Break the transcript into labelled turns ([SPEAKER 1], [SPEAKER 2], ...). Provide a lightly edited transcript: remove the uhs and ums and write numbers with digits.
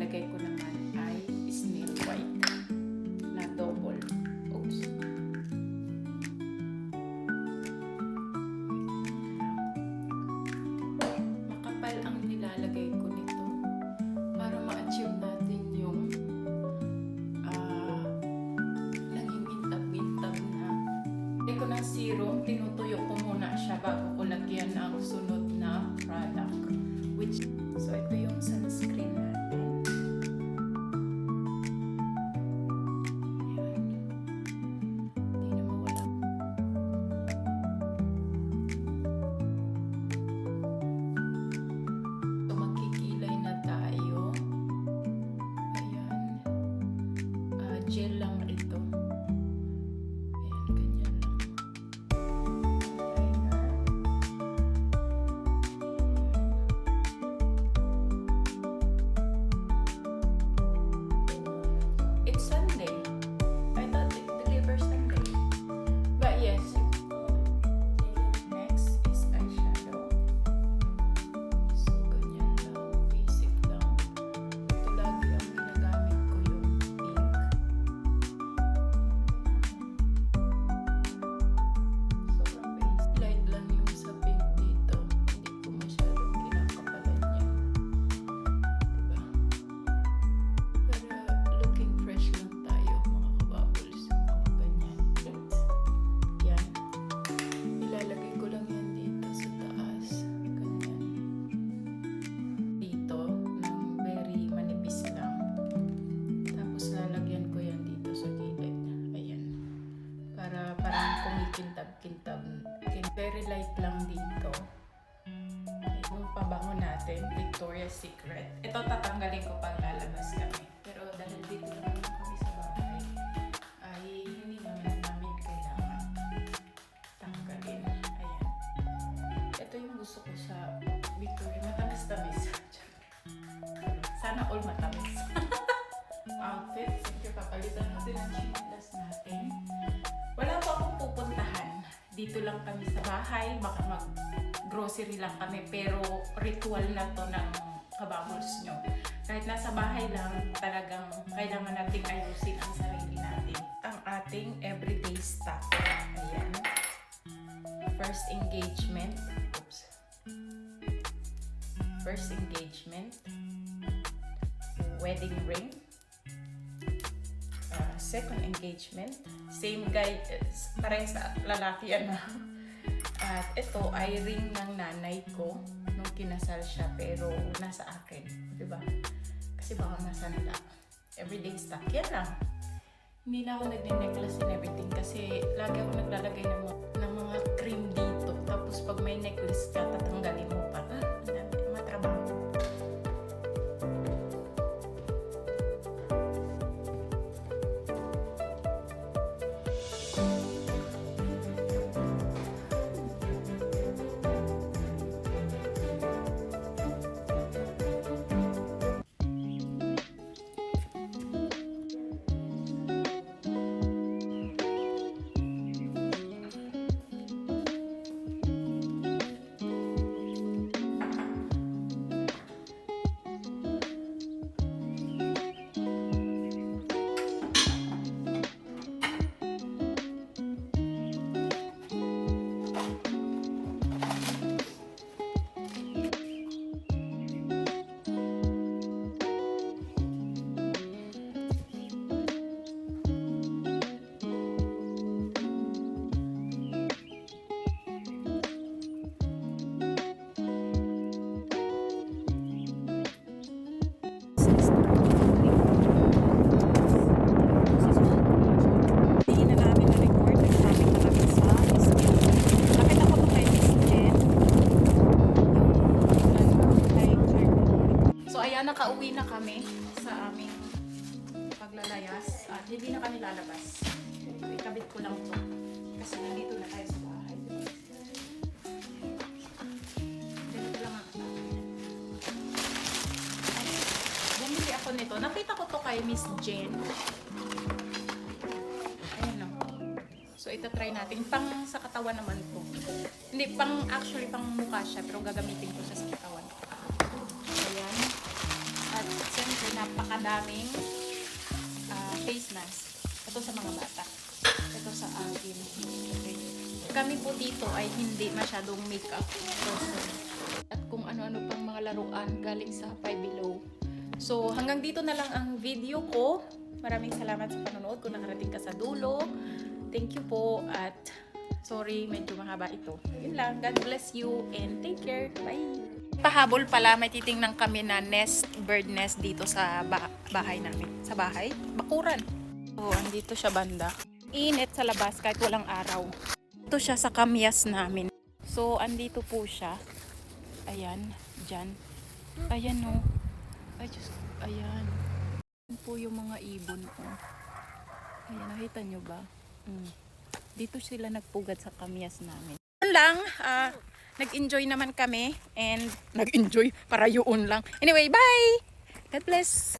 [SPEAKER 1] ilalagay ko naman ay snail white na double. Oops. Makapal ang nilalagay ko nito para ma-achieve natin yung nangingintab-intab na. Lagay ko ng serum, tinutuyo ko muna siya bago ko lagyan ang sunod na product. So ito yung sunscreen natin. Ayan. Hindi na mawala. So magkikilay na tayo. Ayan. Gel lang ito. Ayan, ganyan lang. It's Sunday. I thought it delivers Sunday. But yes. Next is eyeshadow. So, ganyan lang. Basic lang. Ito lagi ang ginagamit ko yung pink. Sobrang basic. Light lang yung sa pink dito. Hindi ko masyadong kinakapalan yan. Diba? Para looking fresh lang tayo mga kabubbles. O, ganyan. Yan. Ilalagay ko lang yan dito sa taas. Ganyan. Dito, ng very manipis lang. Tapos lalagyan ko yan dito sa gilid. Ayan. Para parang kumikintab-kintab. Very light lang dito. Yung pabango natin, Victoria's Secret. Ito tatanggalin ko pag lalabas kami. Pero dahil dito lang kami sa bahay, ay hindi naman namin kailangan tanggalin. Ayan. Ito yung gusto ko sa Victoria. Matamis-tamis. Sana all matamis. Outfit. Siyempre papalitan natin ang chinelas natin. Wala pa akong pupuntahan. Dito lang kami sa bahay. Baka mag-grocery lang kami. Pero ritual na to ng kababols nyo. Kahit nasa bahay lang, talagang kailangan nating ayusin ang sarili natin. Ang ating everyday stuff. Ayan. First engagement. Oops. First engagement. Wedding ring. Second engagement. Same guy, parehas sa lalaki yan. At ito ay ring ng nanay ko nung kinasal siya pero nasa akin. Diba? Kasi baka masanla. Everyday stuff. Yan lang. Hindi na ako nagne-necklace and everything kasi lagi ako naglalagay ng mga cream dito. Tapos pag may necklace ka, tatanggalin mo pa. Ang dami. Matrabaho. Nakauwi na kami sa aming paglalayas at hindi na kami lalabas. Ikabit ko lang to kasi nandito na tayo sa bahay. Ganito lang ang bumili ako nito. Nakita ko to kay Miss Jen. Ayan o. So ito try natin. Pang sa katawan naman to. Hindi, actually pang mukha siya pero gagamitin ko siya sa katawan. Ayan. At siyempre
[SPEAKER 2] napakadaming face mask. Ito sa mga bata. Ito sa akin. Okay. Kami po dito ay hindi masyadong makeup person. At kung ano-ano pang mga laruan galing sa Five Below. So, hanggang dito na lang ang video ko. Maraming salamat sa panonood kung nakarating ka sa dulo. Thank you po at sorry, medyo mahaba ito. Yun lang. God bless you and take care. Bye! Pahabol pala, may titingnan kami na nest, bird nest dito sa bahay namin. Sa bahay? Bakuran. So, andito siya banda. Init sa labas kahit walang araw. Ito siya sa kamyas namin. So, andito po siya. Ayan, dyan. Ayan o. Ay, Diyos, ayan. Ayan po yung mga ibon o. Ayan, nakita nyo ba? Dito sila nagpugad sa kamyas namin. Yun lang, nag-enjoy naman kami. And, nag-enjoy, para yun lang. Anyway, bye! God bless!